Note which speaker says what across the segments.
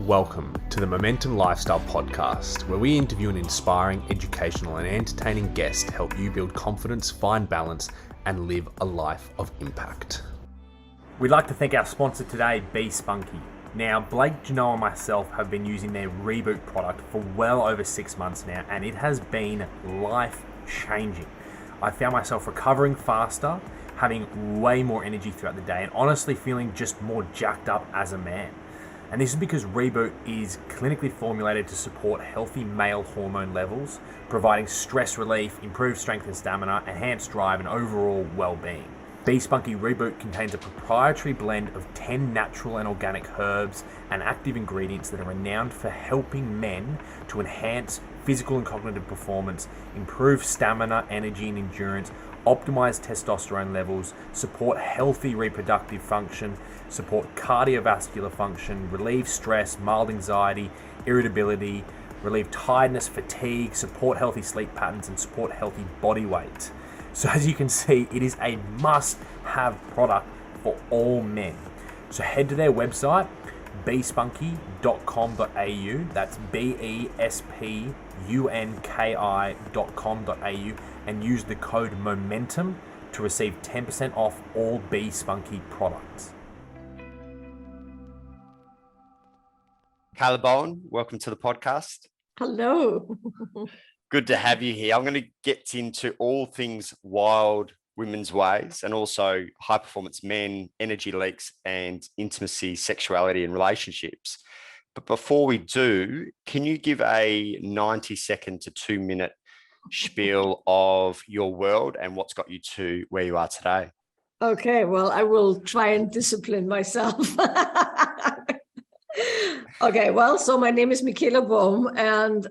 Speaker 1: Welcome to the Momentum Lifestyle Podcast, where we interview an inspiring, educational, and entertaining guest to help you build confidence, find balance, and live a life of impact. We'd like to thank our sponsor today, Be Spunky. Now, Blake, Gino, and myself have been using their Reboot product for well over 6 months now, and it has been life-changing. I found myself recovering faster, having way more energy throughout the day, and honestly feeling just more jacked up as a man. And this is because Reboot is clinically formulated to support healthy male hormone levels, providing stress relief, improved strength and stamina, enhanced drive, and overall well-being. Be Spunky Reboot contains a proprietary blend of 10 natural and organic herbs and active ingredients that are renowned for helping men to enhance physical and cognitive performance, improve stamina, energy, and endurance, optimize testosterone levels, support healthy reproductive function, support cardiovascular function, relieve stress, mild anxiety, irritability, relieve tiredness, fatigue, support healthy sleep patterns, and support healthy body weight. So as you can see, it is a must-have product for all men. So head to their website, bespunky.com.au, that's bespunki.com.au, and use the code MOMENTUM to receive 10% off all Be Spunky products.
Speaker 2: Michaela Boehm, welcome to the podcast.
Speaker 3: Hello.
Speaker 2: Good to have you here. I'm going to get into all things wild women's ways and also high performance men, energy leaks, and intimacy, sexuality, and relationships. But before we do, can you give a 90-second to 2-minute spiel of your world and what's got you to where you are today?
Speaker 3: Okay, well, I will try and discipline myself. Okay, well, so my name is Michaela Boehm, and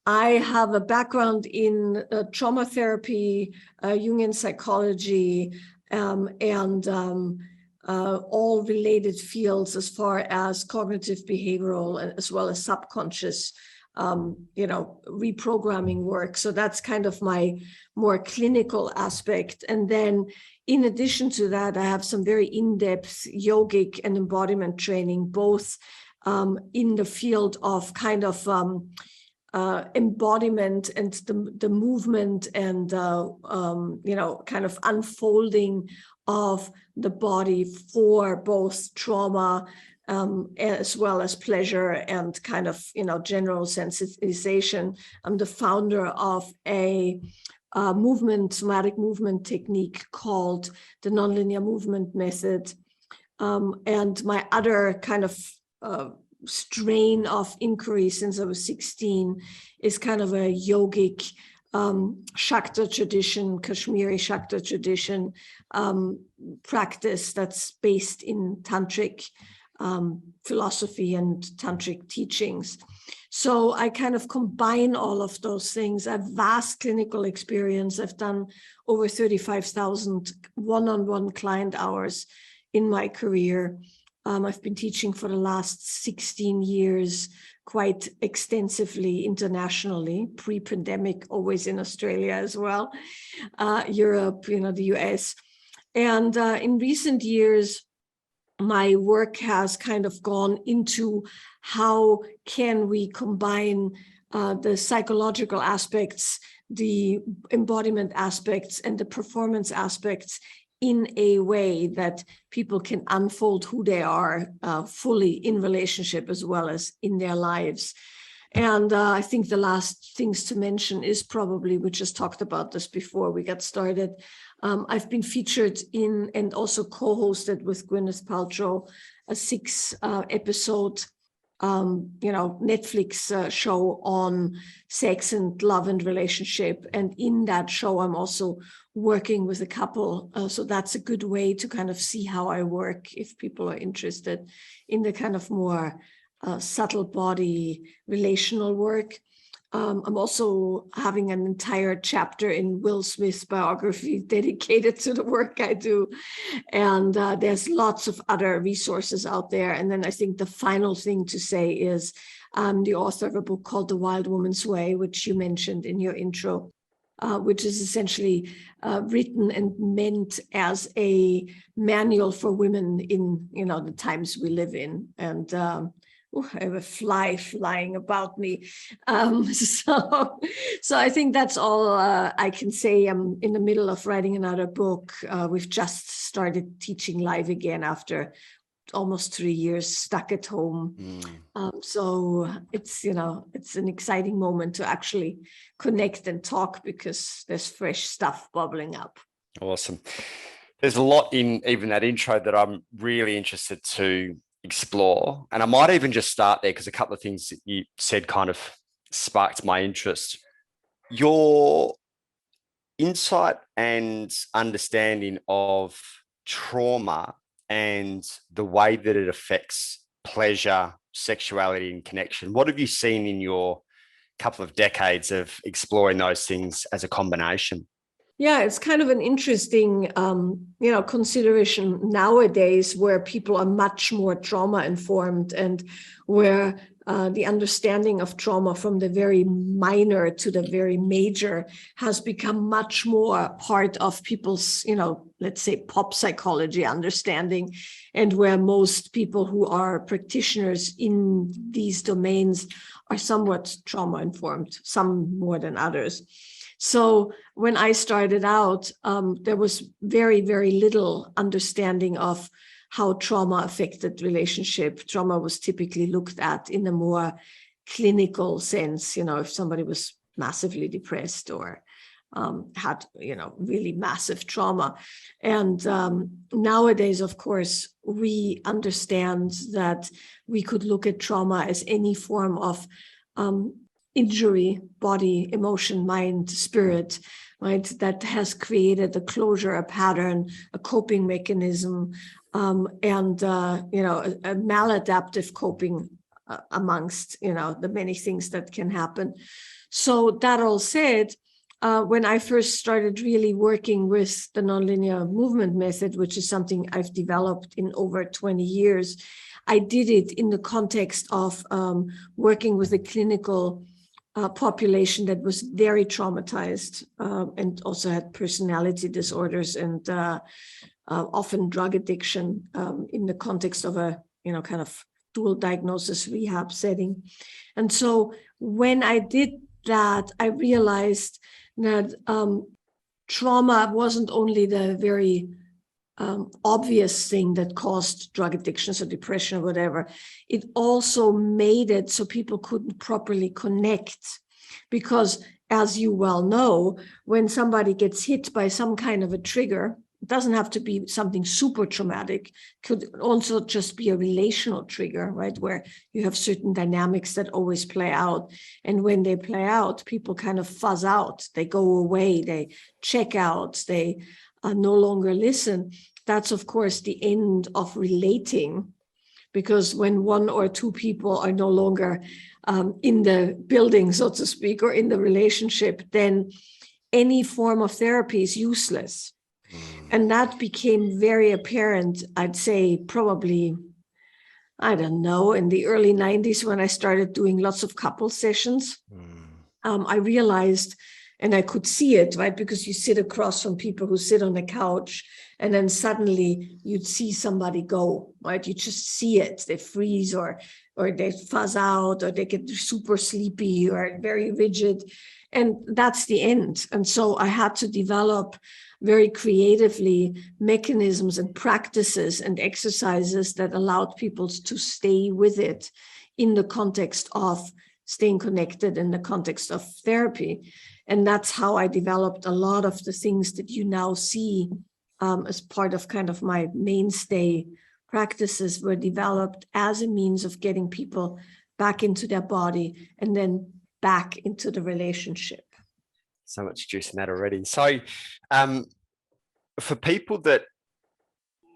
Speaker 3: I have a background in trauma therapy, Jungian psychology, and all related fields as far as cognitive behavioral as well as subconscious, reprogramming work. So that's kind of my more clinical aspect. And then in addition to that, I have some very in-depth yogic and embodiment training, both in the field of kind of embodiment and the movement and kind of unfolding of the body for both trauma as well as pleasure and kind of general sensitization. I'm the founder of a somatic movement technique called the nonlinear movement method, and my other kind of strain of inquiry since I was 16 is kind of a yogic Shakta tradition, Kashmiri Shakta tradition practice that's based in tantric philosophy and tantric teachings. So I kind of combine all of those things. I have vast clinical experience. I've done over 35,000 one-on-one client hours in my career. I've been teaching for the last 16 years, quite extensively internationally, pre-pandemic, always in Australia as well, Europe, the US. And in recent years, my work has kind of gone into how can we combine the psychological aspects, the embodiment aspects, and the performance aspects in a way that people can unfold who they are fully in relationship as well as in their lives. And I think the last things to mention is probably, we just talked about this before we got started. I've been featured in and also co-hosted with Gwyneth Paltrow a 6-episode Netflix show on sex and love and relationship. And in that show, I'm also working with a couple. So that's a good way to kind of see how I work if people are interested in the kind of more subtle body relational work. I'm also having an entire chapter in Will Smith's biography dedicated to the work I do. And there's lots of other resources out there. And then I think the final thing to say is I'm the author of a book called The Wild Woman's Way, which you mentioned in your intro, which is essentially written and meant as a manual for women in the times we live in. And I have a fly flying about me. So I think that's all I can say. I'm in the middle of writing another book. We've just started teaching live again after almost 3 years stuck at home. So it's an exciting moment to actually connect and talk because there's fresh stuff bubbling up.
Speaker 2: Awesome. There's a lot in even that intro that I'm really interested to explore. And I might even just start there because a couple of things that you said kind of sparked my interest. Your insight and understanding of trauma and the way that it affects pleasure, sexuality, and connection. What have you seen in your couple of decades of exploring those things as a combination?
Speaker 3: Yeah, it's kind of an interesting, consideration nowadays where people are much more trauma informed and where the understanding of trauma from the very minor to the very major has become much more part of people's, let's say pop psychology understanding, and where most people who are practitioners in these domains are somewhat trauma informed, some more than others. So when I started out, there was very, very little understanding of how trauma affected relationship. Trauma was typically looked at in a more clinical sense, if somebody was massively depressed or had, really massive trauma. And nowadays, of course, we understand that we could look at trauma as any form of injury, body, emotion, mind, spirit, right? That has created a closure, a pattern, a coping mechanism, and a maladaptive coping amongst, the many things that can happen. So that all said, when I first started really working with the nonlinear movement method, which is something I've developed in over 20 years, I did it in the context of working with a clinical population that was very traumatized and also had personality disorders and often drug addiction in the context of a kind of dual diagnosis rehab setting. And so when I did that, I realized that trauma wasn't only the very obvious thing that caused drug addictions or depression or whatever. It also made it so people couldn't properly connect, because as you well know, when somebody gets hit by some kind of a trigger, it doesn't have to be something super traumatic, could also just be a relational trigger, right? Where you have certain dynamics that always play out. And when they play out, people kind of fuzz out, they go away, they check out, they no longer listen. That's, of course, the end of relating, because when one or two people are no longer in the building, so to speak, or in the relationship, then any form of therapy is useless. And that became very apparent, I'd say, probably, I don't know, in the early 90s when I started doing lots of couple sessions. I realized, and I could see it, right? Because you sit across from people who sit on the couch, and then suddenly you'd see somebody go, right? You just see it. They freeze or they fuzz out, or they get super sleepy or very rigid. And that's the end. And so I had to develop very creatively mechanisms and practices and exercises that allowed people to stay with it in the context of staying connected, in the context of therapy. And that's how I developed a lot of the things that you now see as part of kind of my mainstay practices were developed as a means of getting people back into their body and then back into the relationship.
Speaker 2: So much juice in that already. So for people that,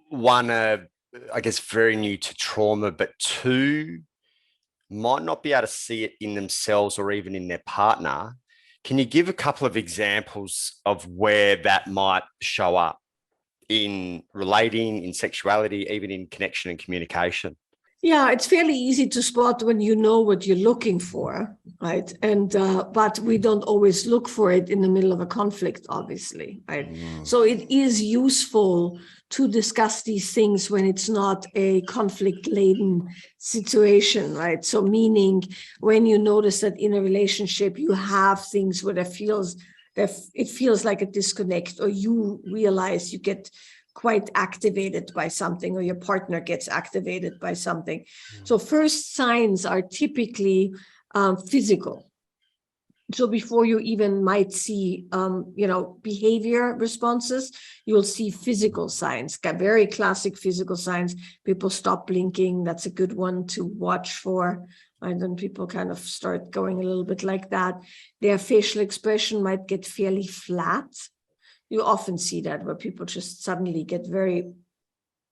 Speaker 2: one, are, I guess, very new to trauma, but two, might not be able to see it in themselves or even in their partner, can you give a couple of examples of where that might show up in relating, in sexuality, even in connection and communication?
Speaker 3: Yeah, it's fairly easy to spot when you know what you're looking for, right? And but we don't always look for it in the middle of a conflict, obviously, right? So it is useful to discuss these things when it's not a conflict-laden situation, right? So meaning when you notice that in a relationship you have things where it feels like a disconnect, or you realize you get quite activated by something, or your partner gets activated by something. So first signs are typically physical. So before you even might see, behavior responses, you'll see physical signs, very classic physical signs. People stop blinking. That's a good one to watch for. And then people kind of start going a little bit like that. Their facial expression might get fairly flat. You often see that where people just suddenly get very,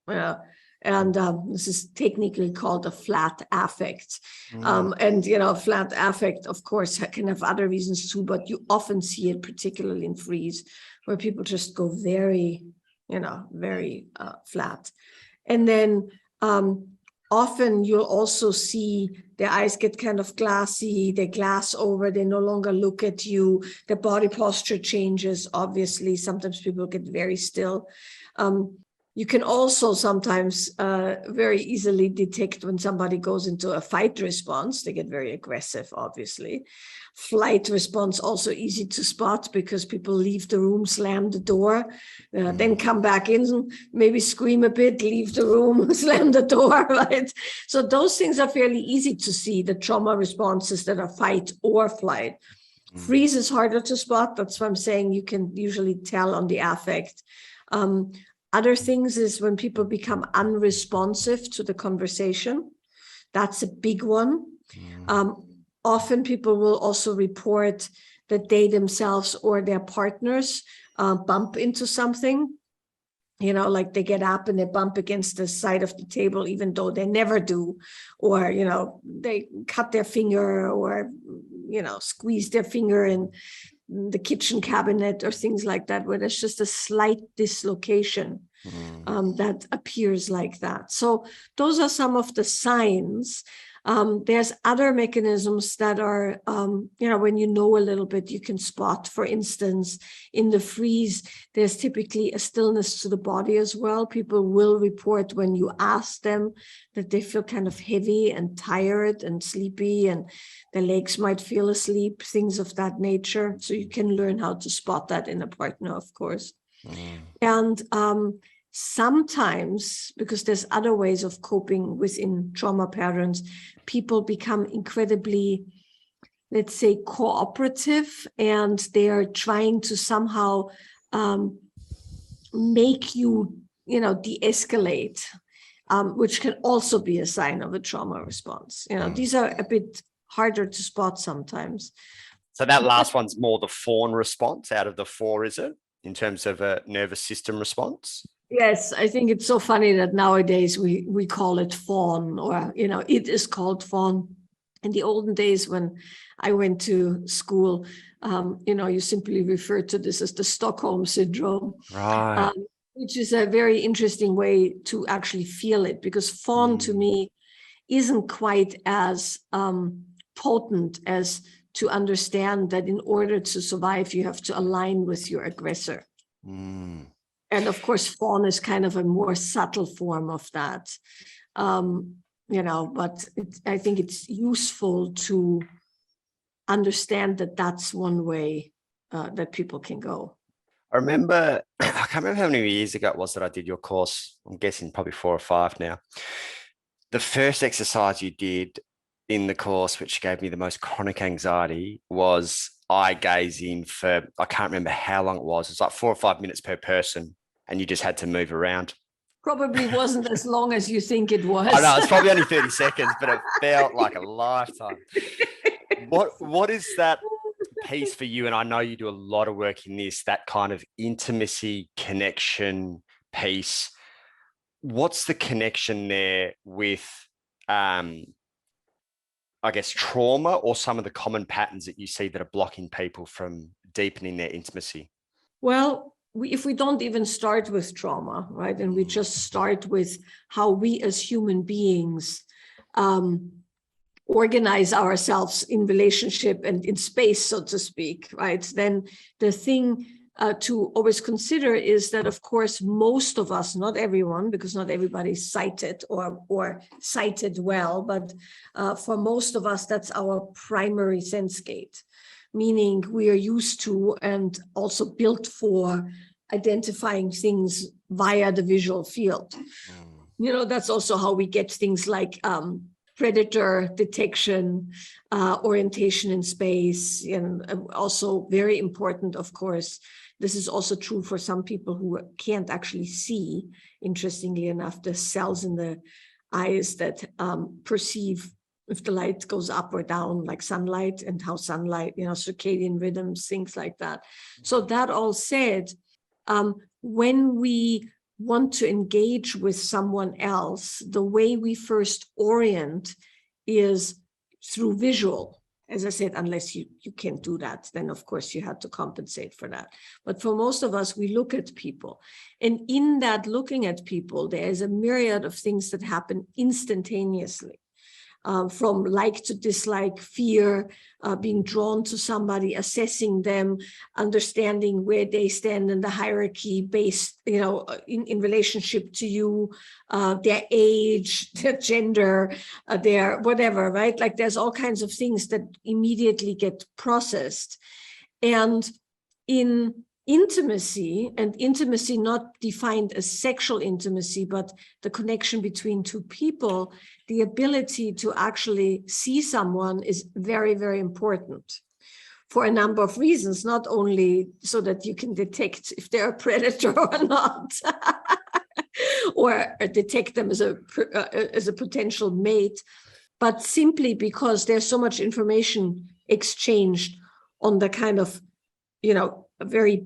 Speaker 3: this is technically called a flat affect. Flat affect, of course, can have other reasons too, but you often see it particularly in freeze, where people just go very, very flat. And then often you'll also see their eyes get kind of glassy, they glass over, they no longer look at you, their body posture changes, obviously. Sometimes people get very still. You can also sometimes very easily detect when somebody goes into a fight response. They get very aggressive, obviously. Flight response, also easy to spot because people leave the room, slam the door, then come back in, maybe scream a bit, leave the room, slam the door, right? So those things are fairly easy to see, the trauma responses that are fight or flight. Freeze is harder to spot. That's why I'm saying you can usually tell on the affect. Other things is when people become unresponsive to the conversation. That's a big one. Often people will also report that they themselves or their partners bump into something. Like they get up and they bump against the side of the table, even though they never do. Or, they cut their finger or, squeeze their finger in the kitchen cabinet or things like that, where there's just a slight dislocation that appears like that. So those are some of the signs. There's other mechanisms that are, when you know a little bit, you can spot. For instance, in the freeze, there's typically a stillness to the body as well. People will report when you ask them that they feel kind of heavy and tired and sleepy, and their legs might feel asleep, things of that nature. So you can learn how to spot that in a partner, of course. And sometimes, because there's other ways of coping within trauma patterns, people become incredibly, let's say, cooperative, and they are trying to somehow make you, de-escalate, which can also be a sign of a trauma response. These are a bit harder to spot sometimes.
Speaker 2: So that last one's more the fawn response out of the four, is it, in terms of a nervous system response?
Speaker 3: Yes, I think it's so funny that nowadays we call it fawn, or, it is called fawn. In the olden days when I went to school, you simply refer to this as the Stockholm syndrome,
Speaker 2: right?
Speaker 3: Which is a very interesting way to actually feel it, because fawn to me isn't quite as potent as to understand that in order to survive, you have to align with your aggressor. And of course, fawn is kind of a more subtle form of that, but I think it's useful to understand that that's one way that people can go.
Speaker 2: I remember, I can't remember how many years ago it was that I did your course. I'm guessing probably 4 or 5 now. The first exercise you did in the course, which gave me the most chronic anxiety, was eye gazing for, I can't remember how long it was. It's like 4 or 5 minutes per person, and you just had to move around.
Speaker 3: Probably wasn't as long as you think it was.
Speaker 2: I know, it's probably only 30 seconds, but it felt like a lifetime. What is that piece for you? And I know you do a lot of work in this, that kind of intimacy connection piece. What's the connection there with, I guess, trauma, or some of the common patterns that you see that are blocking people from deepening their intimacy?
Speaker 3: Well, if we don't even start with trauma, right, and we just start with how we as human beings organize ourselves in relationship and in space, so to speak, right? Then the thing to always consider is that, of course, most of us, not everyone, because not everybody's sighted or sighted well, but for most of us, that's our primary sense gate, meaning we are used to and also built for identifying things via the visual field. That's also how we get things like predator detection, orientation in space, and also very important, of course. This is also true for some people who can't actually see, interestingly enough, the cells in the eyes that perceive if the light goes up or down, like sunlight, and how sunlight, circadian rhythms, things like that. So that all said, when we want to engage with someone else, the way we first orient is through visual. As I said, unless you can't do that, then of course you have to compensate for that. But for most of us, we look at people. And in that looking at people, there is a myriad of things that happen instantaneously. From like to dislike, fear, being drawn to somebody, assessing them, understanding where they stand in the hierarchy based, in relationship to you, their age, their gender, their whatever, right? Like there's all kinds of things that immediately get processed. And in intimacy, and intimacy not defined as sexual intimacy, but the connection between two people, the ability to actually see someone is very, very important for a number of reasons, not only so that you can detect if they're a predator or not, or detect them as a potential mate, but simply because there's so much information exchanged on the kind of, a very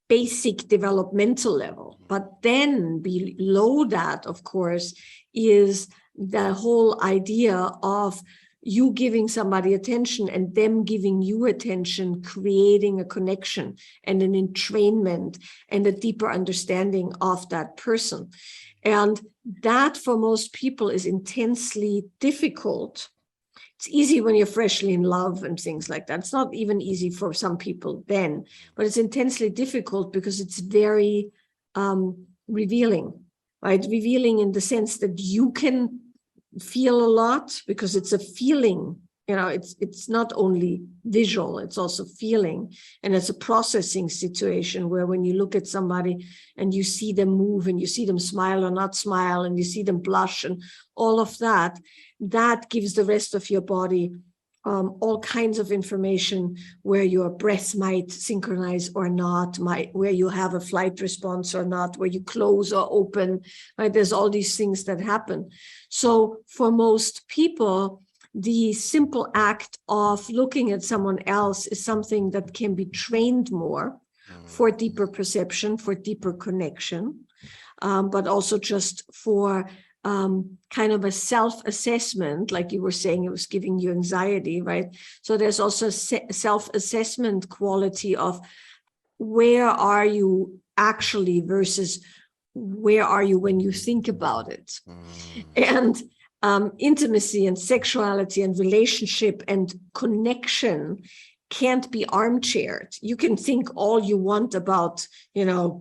Speaker 3: basic developmental level. But then below that, of course, is the whole idea of you giving somebody attention and them giving you attention, creating a connection and an entrainment and a deeper understanding of that person. And that for most people is intensely difficult. It's easy when you're freshly in love and things like that. It's not even easy for some people then, but it's intensely difficult because it's very revealing, right? Revealing in the sense that you can feel a lot because it's a feeling, it's not only visual, it's also feeling. And it's a processing situation where when you look at somebody and you see them move and you see them smile or not smile and you see them blush and all of that, that gives the rest of your body all kinds of information where your breath might synchronize or not, where you have a flight response or not, where you close or open, right? There's all these things that happen. So for most people, the simple act of looking at someone else is something that can be trained more for deeper perception, for deeper connection, but also just for kind of a self-assessment, like you were saying, it was giving you anxiety, right? So there's also a self-assessment quality of where are you actually versus where are you when you think about it. And intimacy and sexuality and relationship and connection can't be armchaired. You can think all you want about,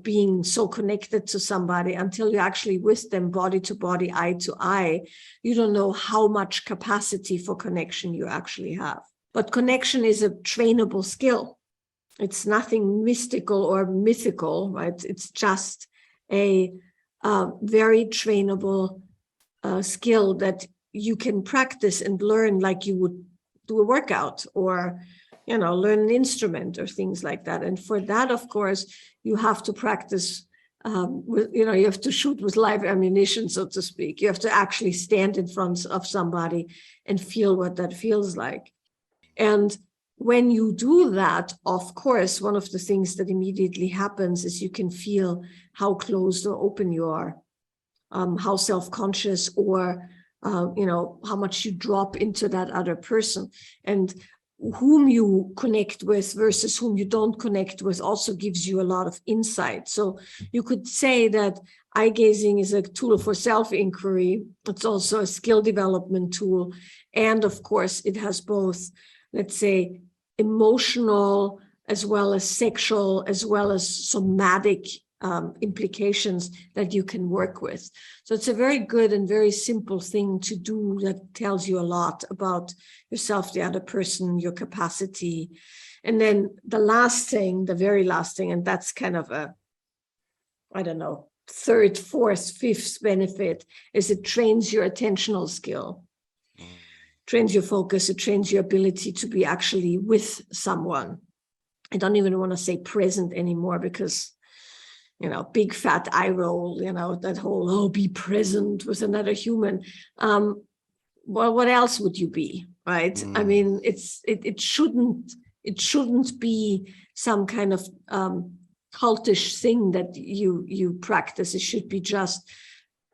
Speaker 3: being so connected to somebody until you're actually with them body to body, eye to eye. You don't know how much capacity for connection you actually have. But connection is a trainable skill. It's nothing mystical or mythical, right? It's just a very trainable skill that you can practice and learn like you would do a workout or learn an instrument or things like that. And for that, of course, you have to practice you have to shoot with live ammunition, so to speak. You have to actually stand in front of somebody and feel what that feels like. And when you do that, of course, one of the things that immediately happens is you can feel how closed or open you are, how self-conscious or, how much you drop into that other person. And whom you connect with versus whom you don't connect with also gives you a lot of insight. So you could say that eye gazing is a tool for self-inquiry. It's also a skill development tool. And of course, it has both, let's say, emotional as well as sexual, as well as somatic implications that you can work with. So it's a very good and very simple thing to do that tells you a lot about yourself, the other person, your capacity. And then the last thing, the very last thing, and that's kind of a, I don't know, third, fourth, fifth benefit, is it trains your attentional skill, trains your focus, it trains your ability to be actually with someone. I don't even want to say present anymore because, big fat eye roll, that whole, oh, be present with another human. Well, what else would you be, right? I mean, it shouldn't be some kind of cultish thing that you practice. It should be just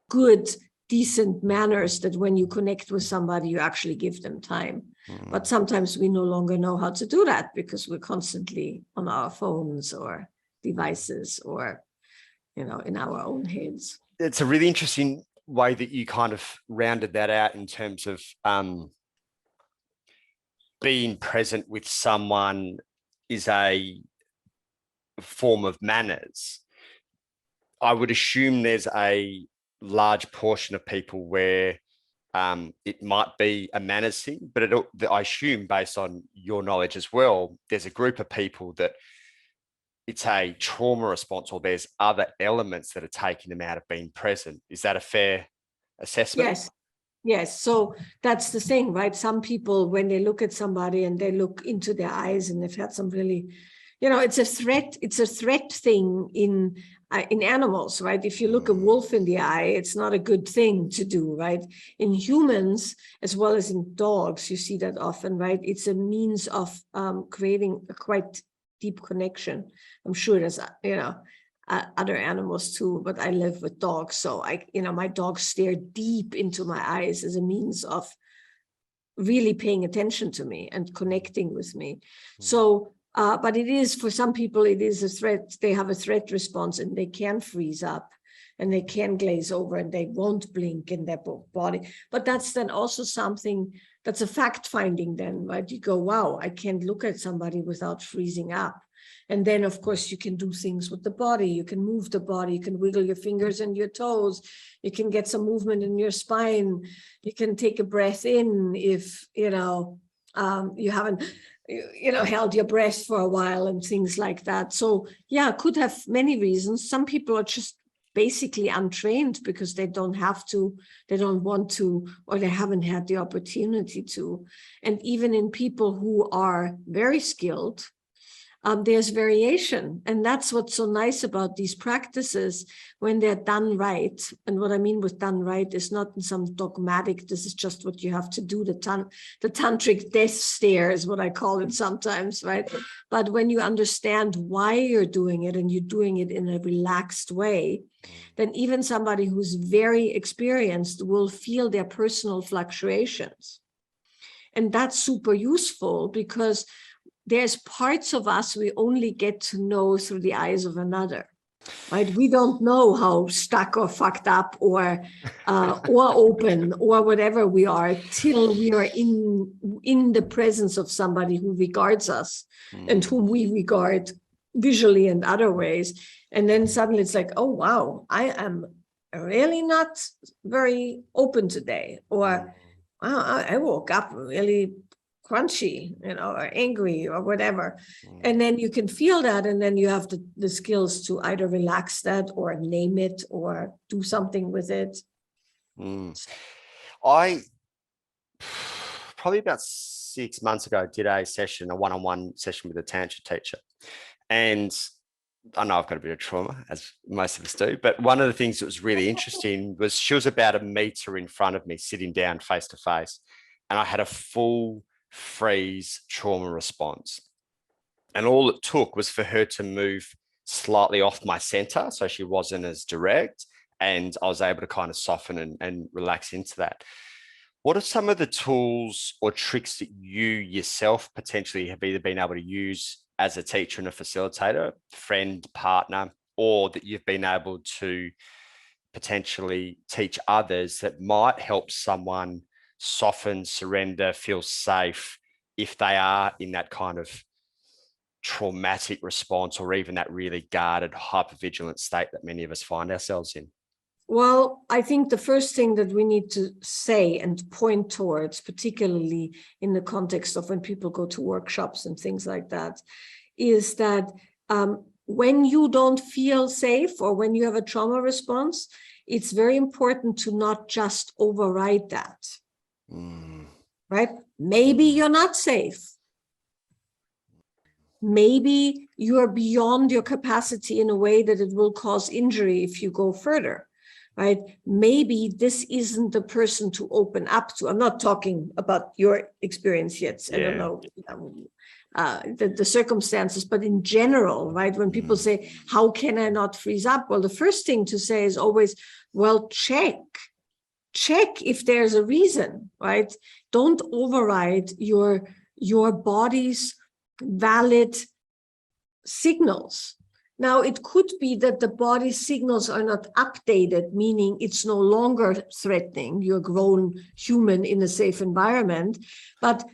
Speaker 3: good, decent manners that when you connect with somebody, you actually give them time. But sometimes we no longer know how to do that because we're constantly on our phones or devices or, in our own heads.
Speaker 2: It's a really interesting way that you kind of rounded that out in terms of being present with someone is a form of manners. I would assume there's a large portion of people where it might be a manners thing, but I assume based on your knowledge as well, there's a group of people that it's a trauma response or there's other elements that are taking them out of being present. Is that a fair assessment?
Speaker 3: Yes. So that's the thing, right? Some people, when they look at somebody and they look into their eyes and they've had some really, it's a threat thing in animals, right? If you look a wolf in the eye, it's not a good thing to do, right? In humans, as well as in dogs, you see that often, right? It's a means of creating a quite deep connection. I'm sure there's, other animals too, but I live with dogs. So my dogs stare deep into my eyes as a means of really paying attention to me and connecting with me. So, but it is, for some people, it is a threat. They have a threat response and they can freeze up and they can glaze over and they won't blink in their body. But that's then also something that's a fact finding then, right? You go, wow, I can't look at somebody without freezing up. And then, of course, you can do things with the body. You can move the body. You can wiggle your fingers and your toes. You can get some movement in your spine. You can take a breath in if, you haven't, held your breath for a while and things like that. So, yeah, could have many reasons. Some people are just basically untrained because they don't have to, they don't want to, or they haven't had the opportunity to. And even in people who are very skilled, there's variation. And that's what's so nice about these practices when they're done right. And what I mean with done right is not in some dogmatic, this is just what you have to do. The tantric death stare is what I call it sometimes, right? But when you understand why you're doing it and you're doing it in a relaxed way, then even somebody who's very experienced will feel their personal fluctuations. And that's super useful because there's parts of us we only get to know through the eyes of another, right? We don't know how stuck or fucked up or open or whatever we are till we are in the presence of somebody who regards us and whom we regard visually and other ways. And then suddenly it's like, oh, wow, I am really not very open today. Or wow, I woke up really crunchy, or angry or whatever. And then you can feel that. And then you have the skills to either relax that or name it or do something with it.
Speaker 2: I probably about 6 months ago did a one-on-one session with a tantra teacher. And I know I've got a bit of trauma, as most of us do, but one of the things that was really interesting was she was about a meter in front of me, sitting down face to face. And I had a full freeze trauma response. And all it took was for her to move slightly off my center, so she wasn't as direct, and I was able to kind of soften and relax into that. What are some of the tools or tricks that you yourself potentially have either been able to use as a teacher and a facilitator, friend, partner, or that you've been able to potentially teach others that might help someone soften, surrender, feel safe if they are in that kind of traumatic response, or even that really guarded, hypervigilant state that many of us find ourselves in?
Speaker 3: Well, I think the first thing that we need to say and point towards, particularly in the context of when people go to workshops and things like that, is that when you don't feel safe or when you have a trauma response, it's very important to not just override that, right? Maybe you're not safe. Maybe you're beyond your capacity in a way that it will cause injury if you go further, right? Maybe this isn't the person to open up to. I'm not talking about your experience yet. I don't know the circumstances, but in general, right? When people say, how can I not freeze up? Well, the first thing to say is always, well, check if there's a reason, right? Don't override your body's valid signals. Now, it could be that the body signals are not updated, meaning it's no longer threatening. You're a grown human in a safe environment, but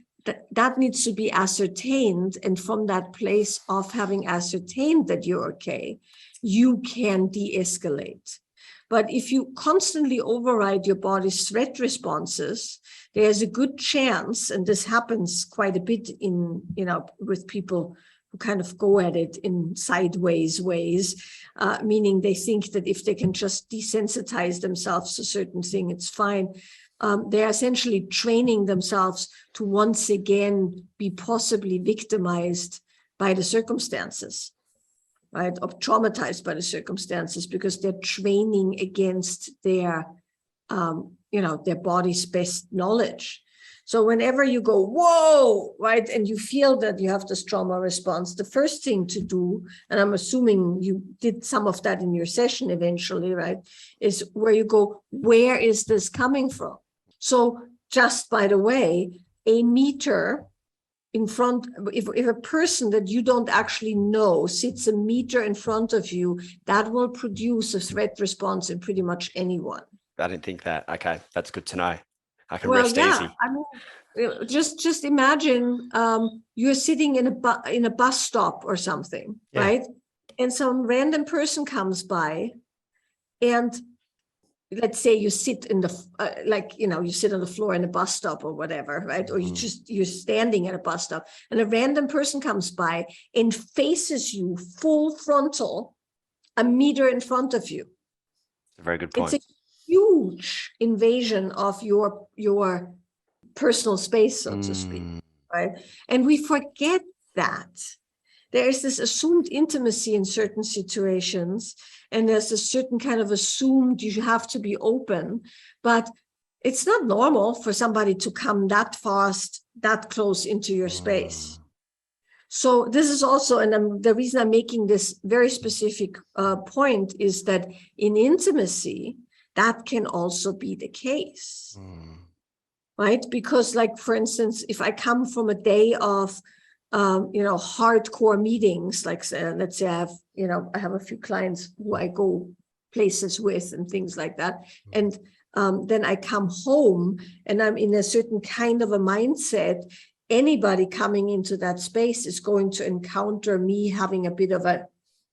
Speaker 3: that needs to be ascertained. And from that place of having ascertained that you're okay, you can de-escalate. But if you constantly override your body's threat responses, there's a good chance, and this happens quite a bit in, with people who kind of go at it in sideways ways, meaning they think that if they can just desensitize themselves to certain thing, it's fine. They're essentially training themselves to once again be possibly victimized by the circumstances, right? Or traumatized by the circumstances, because they're training against their body's best knowledge. So whenever you go, whoa, right, and you feel that you have this trauma response, the first thing to do, and I'm assuming you did some of that in your session eventually, right, is where you go, where is this coming from? So just by the way, a meter in front, if a person that you don't actually know sits a meter in front of you, that will produce a threat response in pretty much anyone.
Speaker 2: I didn't think that. Okay, that's good to know. I can rest easy.
Speaker 3: I mean, just imagine you're sitting in a bus stop or something, right? And some random person comes by, and let's say you sit in the you sit on the floor in a bus stop or whatever, right? Or you're standing at a bus stop, and a random person comes by and faces you full frontal, a meter in front of you.
Speaker 2: A very good point.
Speaker 3: It's a huge invasion of your personal space, so to speak, right? And we forget that there is this assumed intimacy in certain situations, and there's a certain kind of assumed you have to be open, but it's not normal for somebody to come that fast, that close into your space. So this is also, and the reason I'm making this very specific point is that in intimacy, that can also be the case, right? Because, like, for instance, if I come from a day of, hardcore meetings, like let's say I have a few clients who I go places with and things like that, and then I come home and I'm in a certain kind of a mindset. Anybody coming into that space is going to encounter me having a bit of a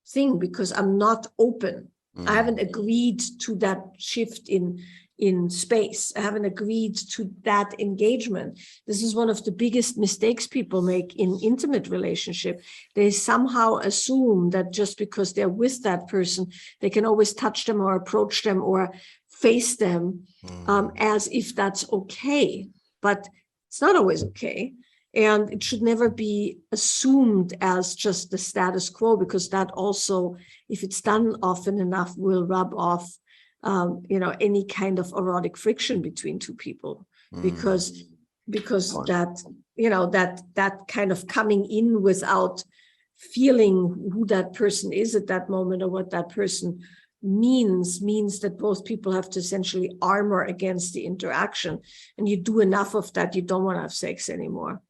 Speaker 3: thing because I'm not open. I haven't agreed to that shift in space. I haven't agreed to that engagement. This is one of the biggest mistakes people make in intimate relationship. They somehow assume that just because they're with that person, they can always touch them or approach them or face them as if that's okay. But it's not always okay. And it should never be assumed as just the status quo, because that also, if it's done often enough, will rub off, any kind of erotic friction between two people, because that, that kind of coming in without feeling who that person is at that moment or what that person means that both people have to essentially armor against the interaction. And you do enough of that, you don't want to have sex anymore.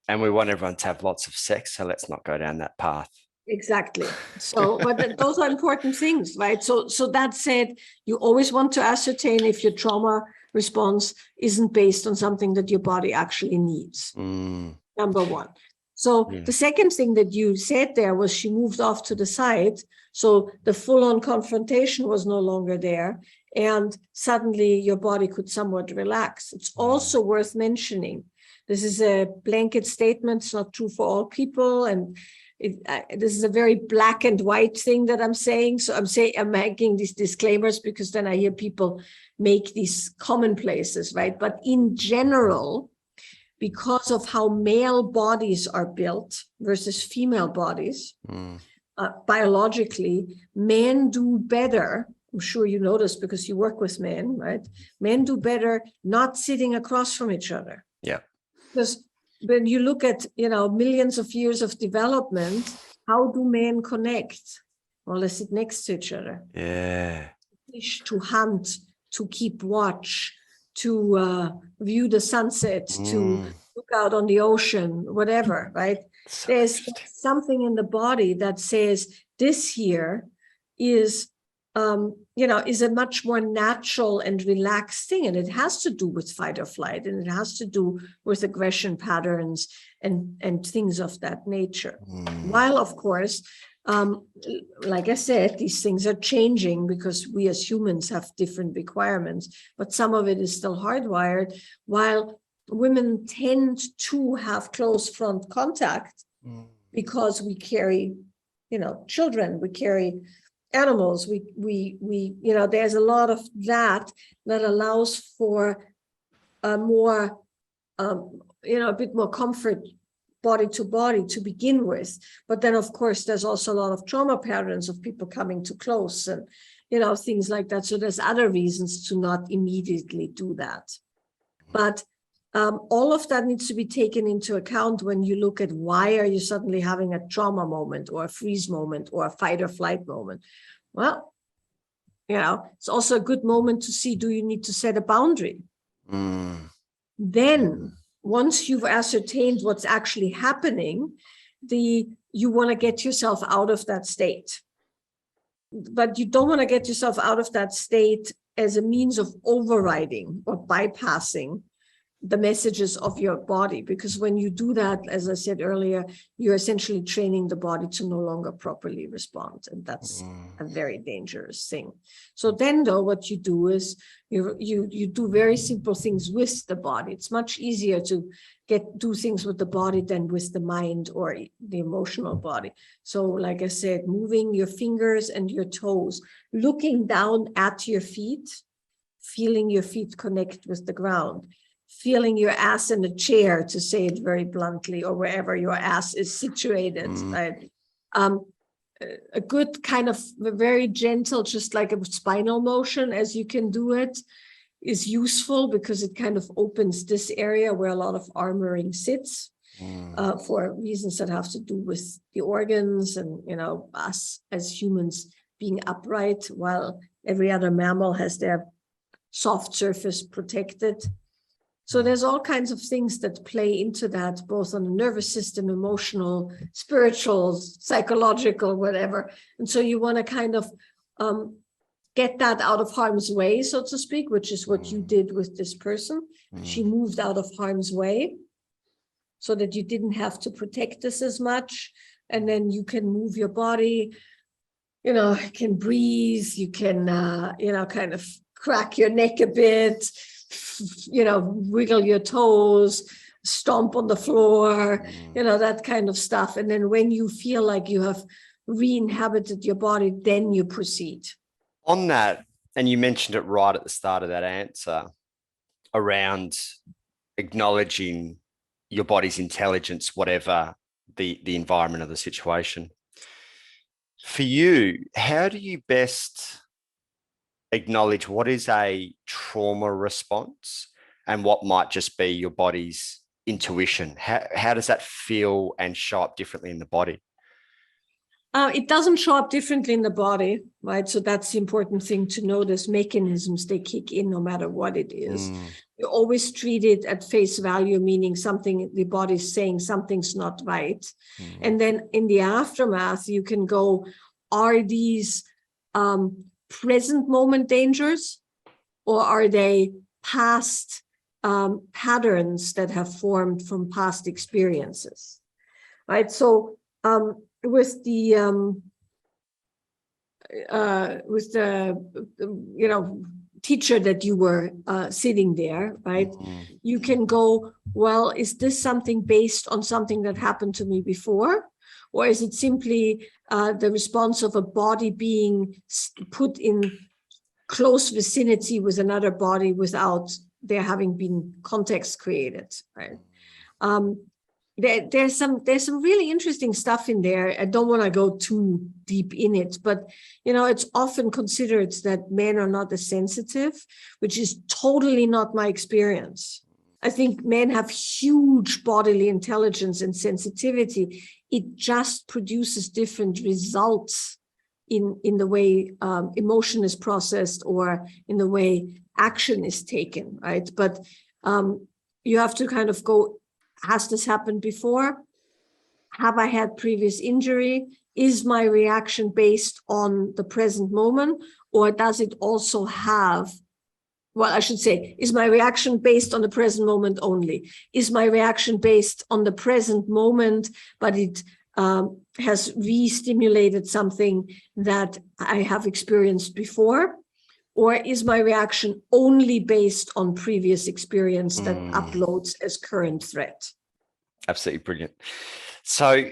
Speaker 2: And we want everyone to have lots of sex, so let's not go down that path.
Speaker 3: Exactly. So, but those are important things, right? So that said, you always want to ascertain if your trauma response isn't based on something that your body actually needs. Number one. So the second thing that you said there was she moved off to the side. So the full-on confrontation was no longer there. And suddenly your body could somewhat relax. It's also worth mentioning. This is a blanket statement. It's not true for all people. And this is a very black and white thing that I'm saying. So I'm making these disclaimers because then I hear people make these commonplaces, right? But in general, because of how male bodies are built versus female bodies, biologically, men do better. I'm sure you notice because you work with men, right? Men do better not sitting across from each other.
Speaker 2: Yeah.
Speaker 3: Because when you look at, millions of years of development, how do men connect? Well, they sit next to each other.
Speaker 2: Yeah.
Speaker 3: Fish, to hunt, to keep watch, to view the sunset, to look out on the ocean, whatever, right?
Speaker 2: So
Speaker 3: There's something in the body that says this here is a much more natural and relaxed thing. And it has to do with fight or flight, and it has to do with aggression patterns and things of that nature. While, of course, like I said, these things are changing because we as humans have different requirements, but some of it is still hardwired, while women tend to have close front contact because we carry, children, we carry animals, we there's a lot of that allows for a more a bit more comfort body to body to begin with. But then of course there's also a lot of trauma patterns of people coming too close and things like that. So there's other reasons to not immediately do that. But all of that needs to be taken into account when you look at why are you suddenly having a trauma moment or a freeze moment or a fight or flight moment. Well, it's also a good moment to see, do you need to set a boundary? Then once you've ascertained what's actually happening, you want to get yourself out of that state. But you don't want to get yourself out of that state as a means of overriding or bypassing the messages of your body, because when you do that, as I said earlier, you're essentially training the body to no longer properly respond, and that's a very dangerous thing. So then, though, what you do is you do very simple things with the body. It's much easier to do things with the body than with the mind or the emotional body. So, like I said, moving your fingers and your toes, looking down at your feet, feeling your feet connect with the ground, feeling your ass in a chair, to say it very bluntly, or wherever your ass is situated, right? A good kind of very gentle, just like a spinal motion as you can do it, is useful because it kind of opens this area where a lot of armoring sits for reasons that have to do with the organs and, us as humans being upright while every other mammal has their soft surface protected. So there's all kinds of things that play into that, both on the nervous system, emotional, spiritual, psychological, whatever. And so you want to kind of get that out of harm's way, so to speak, which is what you did with this person. She moved out of harm's way so that you didn't have to protect this as much. And then you can move your body, you can breathe, you can, kind of crack your neck a bit, wiggle your toes, stomp on the floor, that kind of stuff. And then when you feel like you have re-inhabited your body, then you proceed.
Speaker 2: On that, and you mentioned it right at the start of that answer, around acknowledging your body's intelligence, whatever the environment of the situation. For you, how do you best acknowledge what is a trauma response and what might just be your body's intuition? How does that feel and show up differently in the body?
Speaker 3: It doesn't show up differently in the body, right? So that's the important thing to notice. Mechanisms, they kick in no matter what it is. You always treat it at face value, meaning something, the body's saying something's not right. And then in the aftermath, you can go, are these present moment dangers, or are they past patterns that have formed from past experiences, right? So with the teacher that you were sitting there, right? You can go, well, is this something based on something that happened to me before? Or is it simply the response of a body being put in close vicinity with another body without there having been context created, right? There's some really interesting stuff in there. I don't want to go too deep in it, but it's often considered that men are not as sensitive, which is totally not my experience. I think men have huge bodily intelligence and sensitivity. It just produces different results in the way emotion is processed or in the way action is taken, right? But you have to kind of go, has this happened before? Have I had previous injury? Is my reaction based on the present moment? Or does it also have, well, I should say, is my reaction based on the present moment only? Is my reaction based on the present moment, but it has re-stimulated something that I have experienced before? Or is my reaction only based on previous experience that uploads as current threat?
Speaker 2: Absolutely brilliant. So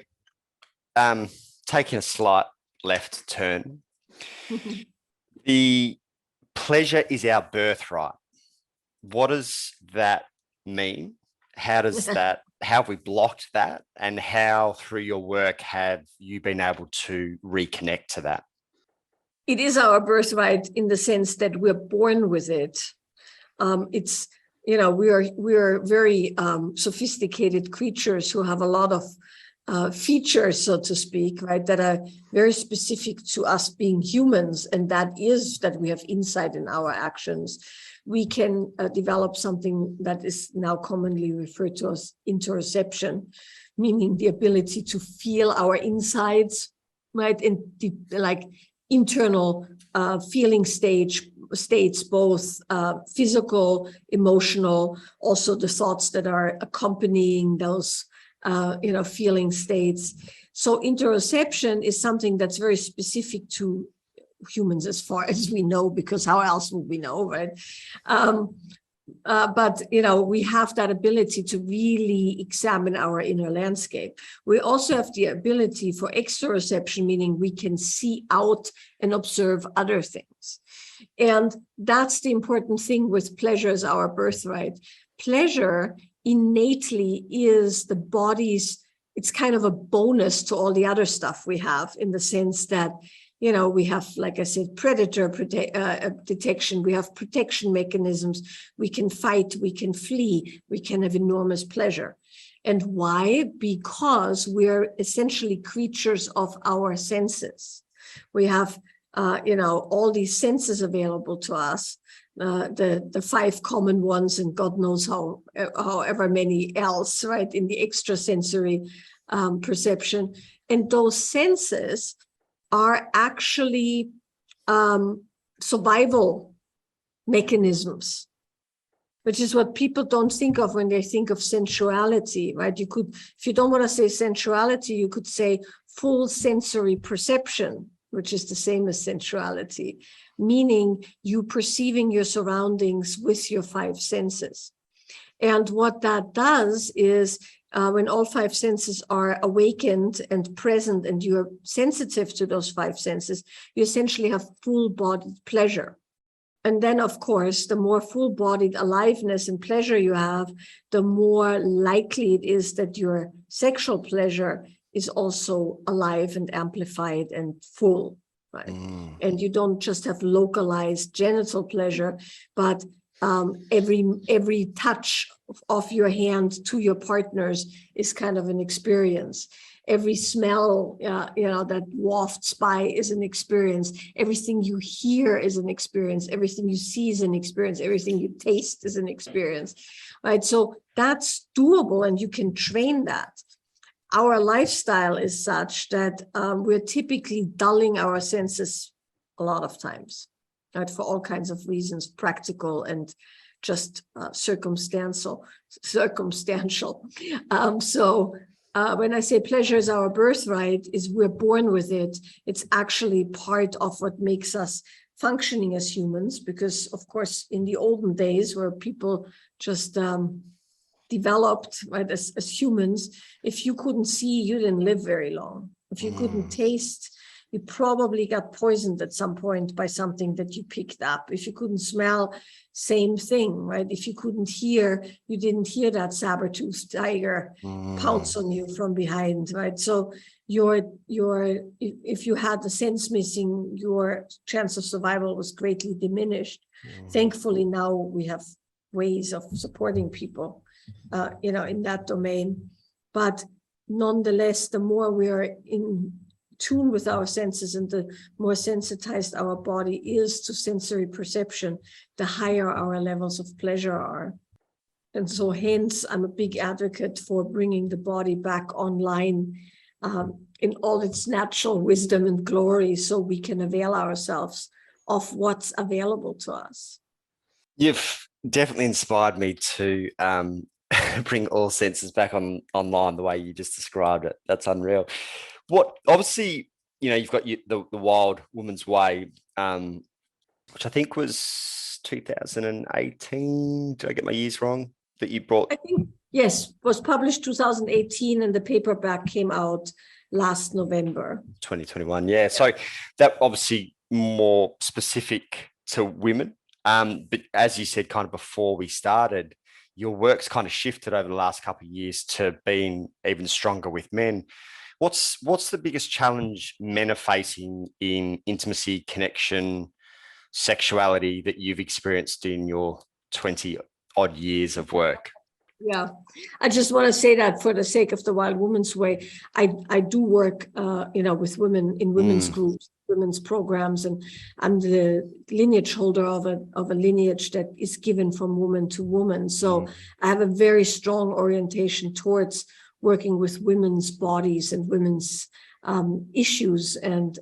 Speaker 2: taking a slight left turn, the pleasure is our birthright. What does that mean? How have we blocked that? And how through your work have you been able to reconnect to that?
Speaker 3: It is our birthright in the sense that we're born with it. It's, we are very sophisticated creatures who have a lot of features, so to speak, right, that are very specific to us being humans. And that is that we have insight in our actions. We can develop something that is now commonly referred to as interoception, meaning the ability to feel our insides, right, in internal feeling states, both physical, emotional, also the thoughts that are accompanying those, feeling states. So interoception is something that's very specific to humans as far as we know, because how else would we know, right? But we have that ability to really examine our inner landscape. We also have the ability for exteroception, meaning we can see out and observe other things. And that's the important thing with pleasure as our birthright. Pleasure innately is the body's, it's kind of a bonus to all the other stuff we have, in the sense that we have, like I said, predator detection. We have protection mechanisms. We can fight, we can flee, we can have enormous pleasure. And why? Because we're essentially creatures of our senses. We have, all these senses available to us, the 5 common ones, and God knows however many else, right, in the extrasensory perception. And those senses are actually survival mechanisms, which is what people don't think of when they think of sensuality, right? You could, if you don't want to say sensuality, you could say full sensory perception, which is the same as sensuality, meaning you perceiving your surroundings with your 5 senses. And what that does is, when all 5 senses are awakened and present, and you're sensitive to those 5 senses, you essentially have full-bodied pleasure. And then, of course, the more full-bodied aliveness and pleasure you have, the more likely it is that your sexual pleasure is also alive and amplified and full, right? And you don't just have localized genital pleasure, but every touch of your hand to your partners is kind of an experience. Every smell, that wafts by is an experience. Everything you hear is an experience. Everything you see is an experience. Everything you taste is an experience, right? So that's doable, and you can train that. Our lifestyle is such that we're typically dulling our senses a lot of times, right? For all kinds of reasons, practical and just circumstantial. So when I say pleasure is our birthright, is we're born with it. It's actually part of what makes us functioning as humans, because of course, in the olden days where people just developed, right, as humans, if you couldn't see, you didn't live very long. If you couldn't taste, you probably got poisoned at some point by something that you picked up. If you couldn't smell, same thing, right? If you couldn't hear, you didn't hear that saber-toothed tiger pounce on you from behind, right? So if you had the sense missing, your chance of survival was greatly diminished. Thankfully, now we have ways of supporting people, in that domain. But nonetheless, the more we are in tune with our senses and the more sensitized our body is to sensory perception, the higher our levels of pleasure are. And so hence, I'm a big advocate for bringing the body back online in all its natural wisdom and glory, so we can avail ourselves of what's available to us.
Speaker 2: You've definitely inspired me to bring all senses back online the way you just described it. That's unreal. What obviously, you've got the Wild Woman's Way, which I think was 2018. Did I get my years wrong? That you brought?
Speaker 3: I think, yes, was published 2018, and the paperback came out last November.
Speaker 2: 2021, yeah. So that obviously more specific to women. But as you said, kind of before we started, your work's kind of shifted over the last couple of years to being even stronger with men. What's the biggest challenge men are facing in intimacy, connection, sexuality that you've experienced in your 20 odd years of work?
Speaker 3: Yeah, I just want to say that for the sake of the Wild Woman's Way, I do work, with women in women's groups, women's programs, and I'm the lineage holder of a lineage that is given from woman to woman. So I have a very strong orientation towards working with women's bodies and women's issues, and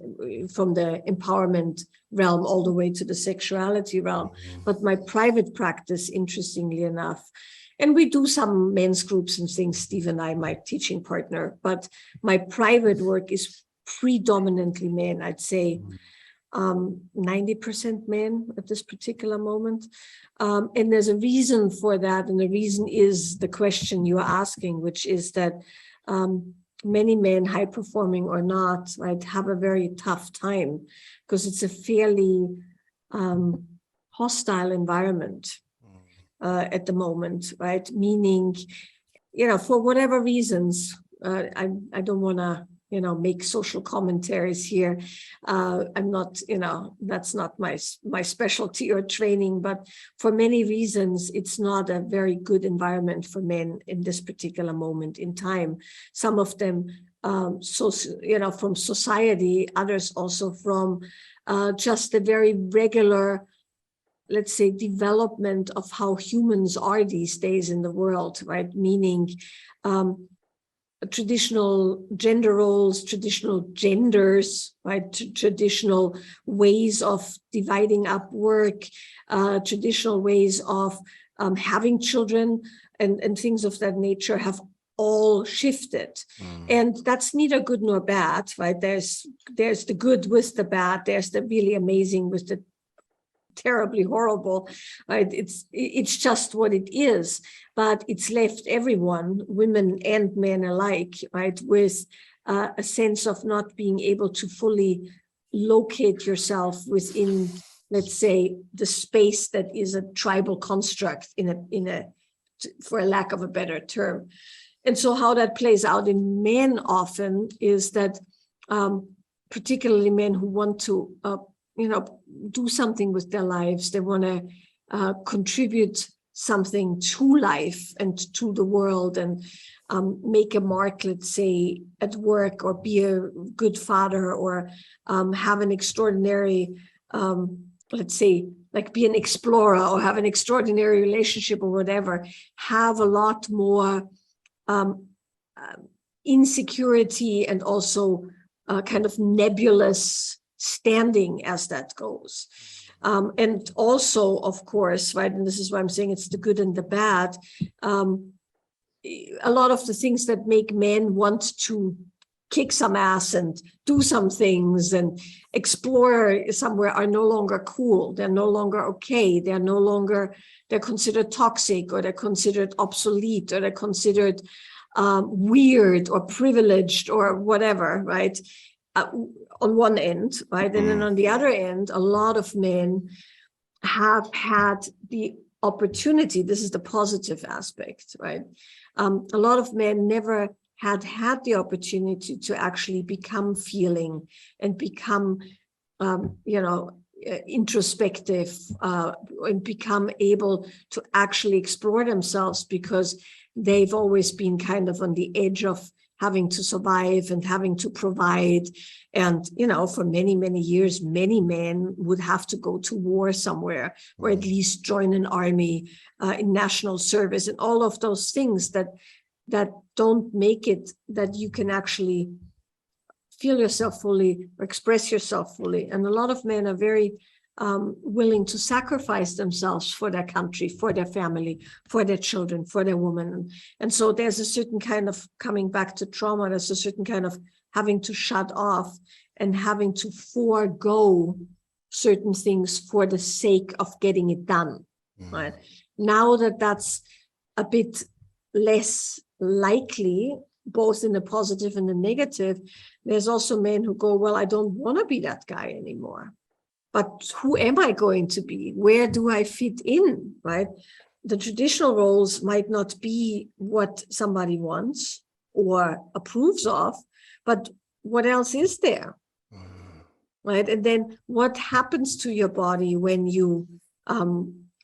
Speaker 3: from the empowerment realm all the way to the sexuality realm. But my private practice, interestingly enough, and we do some men's groups and things, Steve and I, my teaching partner, but my private work is predominantly men. I'd say 90% men at this particular moment. And there's a reason for that. And the reason is the question you are asking, which is that many men, high performing or not, right, have a very tough time because it's a fairly hostile environment at the moment, right? Meaning, for whatever reasons, I don't want to, make social commentaries here. I'm not, that's not my specialty or training, but for many reasons, it's not a very good environment for men in this particular moment in time. Some of them, from society, others also from just the very regular, let's say, development of how humans are these days in the world, right? Meaning traditional gender roles, traditional genders, right? Traditional ways of dividing up work, traditional ways of having children and things of that nature have all shifted. And that's neither good nor bad, right? There's the good with the bad. There's the really amazing with the terribly horrible, right? It's just what it is, but it's left everyone, women and men alike, right, with a sense of not being able to fully locate yourself within, let's say, the space that is a tribal construct in a for a lack of a better term. And so how that plays out in men often is that particularly men who want to do something with their lives. They want to contribute something to life and to the world, and make a mark, let's say, at work, or be a good father, or have an extraordinary, let's say, like be an explorer, or have an extraordinary relationship, or whatever, have a lot more insecurity and also kind of nebulous standing as that goes. And also, of course, right, and this is why I'm saying it's the good and the bad, a lot of the things that make men want to kick some ass and do some things and explore somewhere are no longer cool. They're no longer okay. They're considered toxic, or they're considered obsolete, or they're considered weird or privileged or whatever, right? On one end, right? And then on the other end, a lot of men have had the opportunity. This is the positive aspect, right? A lot of men never had the opportunity to actually become feeling and become, introspective, and become able to actually explore themselves, because they've always been kind of on the edge of having to survive and having to provide. And, for many, many years, many men would have to go to war somewhere, or at least join an army, in national service, and all of those things that don't make it that you can actually feel yourself fully or express yourself fully. And a lot of men are very willing to sacrifice themselves for their country, for their family, for their children, for their women. And so there's a certain kind of, coming back to trauma, there's a certain kind of having to shut off and having to forego certain things for the sake of getting it done, right? Now that's a bit less likely, both in the positive and the negative, there's also men who go, well, I don't want to be that guy anymore. But who am I going to be? Where do I fit in, right? The traditional roles might not be what somebody wants or approves of, but what else is there, right? And then what happens to your body when you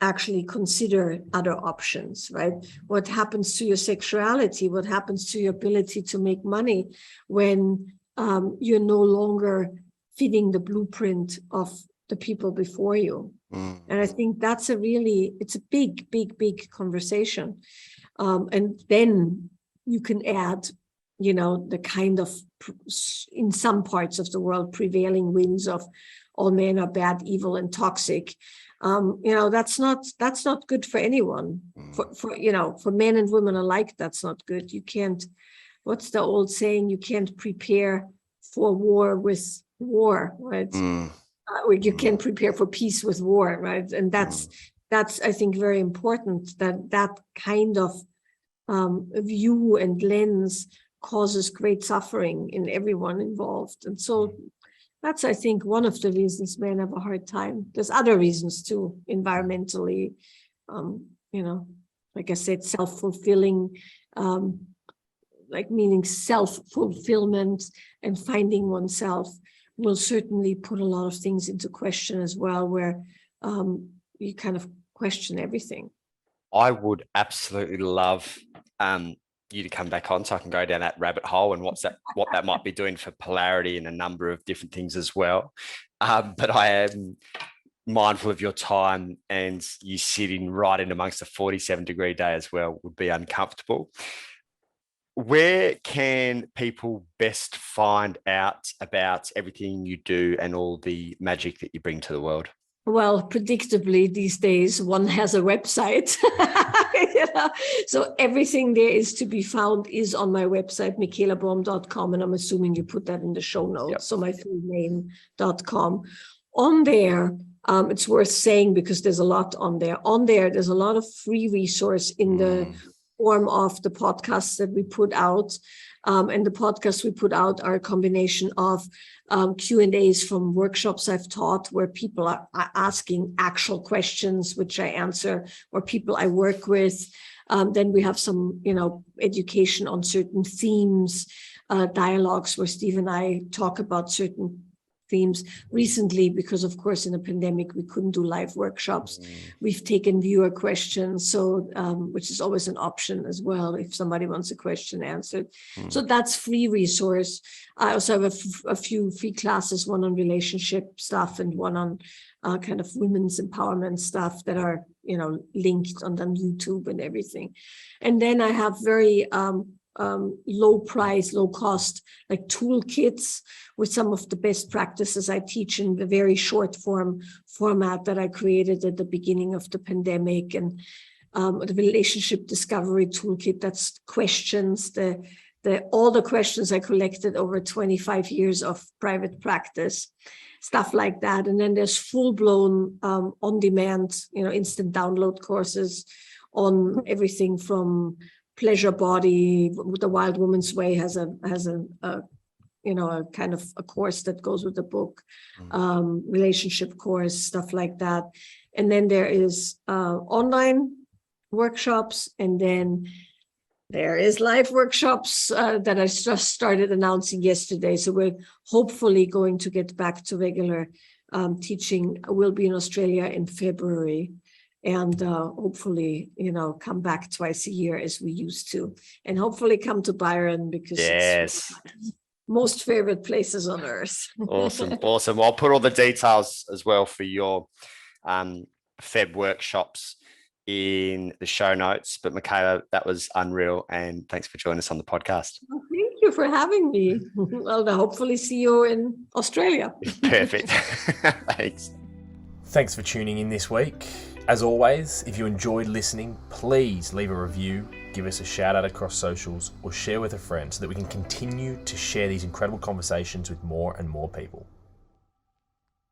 Speaker 3: actually consider other options, right? What happens to your sexuality? What happens to your ability to make money when you're no longer fitting the blueprint of the people before you? And I think it's a big, big, big conversation. And then you can add, the kind of, in some parts of the world, prevailing winds of all men are bad, evil, and toxic. That's not good for anyone. For men and women alike, that's not good. You can't, what's the old saying? You can't prepare for war with war, right? You can prepare for peace with war, right? And that's I think very important, that kind of view and lens causes great suffering in everyone involved. And so that's, I think, one of the reasons men have a hard time. There's other reasons too, environmentally, like I said, self-fulfilling, meaning self-fulfillment and finding oneself will certainly put a lot of things into question as well, where you kind of question everything.
Speaker 2: I would absolutely love you to come back on so I can go down that rabbit hole and what that might be doing for polarity and a number of different things as well. But I am mindful of your time, and you sitting right in amongst a 47-degree day as well would be uncomfortable. Where can people best find out about everything you do and all the magic that you bring to the world?
Speaker 3: Well, predictably, these days, one has a website. So everything there is to be found is on my website, michaelaboehm.com. And I'm assuming you put that in the show notes. Yep. So my full name.com. On there, it's worth saying, because there's a lot on there. On there, there's a lot of free resource in the form of the podcasts that we put out. And the podcasts we put out are a combination of Q&As from workshops I've taught, where people are asking actual questions, which I answer, or people I work with. Then we have some, education on certain themes, dialogues where Steve and I talk about certain themes. Recently, because of course in a pandemic we couldn't do live workshops, we've taken viewer questions, so which is always an option as well if somebody wants a question answered. So that's free resource. I also have a few free classes, one on relationship stuff and one on kind of women's empowerment stuff that are, you know, linked on YouTube and everything. And then I have very low price, low cost, like toolkits with some of the best practices I teach in the very short format that I created at the beginning of the pandemic. And the relationship discovery toolkit, that's questions, all the questions I collected over 25 years of private practice, stuff like that. And then there's full-blown on-demand, you know, instant download courses on everything from pleasure body. The Wild Woman's Way has a you know, a kind of a course that goes with the book, relationship course, stuff like that. And then there is online workshops, and then there is live workshops that I just started announcing yesterday. So we're hopefully going to get back to regular teaching. We'll be in Australia in February, and hopefully, you know, come back twice a year as we used to, and hopefully come to Byron, because it's one of my most favorite places on earth.
Speaker 2: Awesome. Well, I'll put all the details as well for your Feb workshops in the show notes. But Michaela, that was unreal, and thanks for joining us on the podcast.
Speaker 3: Well, thank you for having me. I'll hopefully see you in Australia.
Speaker 2: Perfect. Thanks.
Speaker 1: Thanks for tuning in this week. As always, if you enjoyed listening, please leave a review, give us a shout out across socials, or share with a friend so that we can continue to share these incredible conversations with more and more people.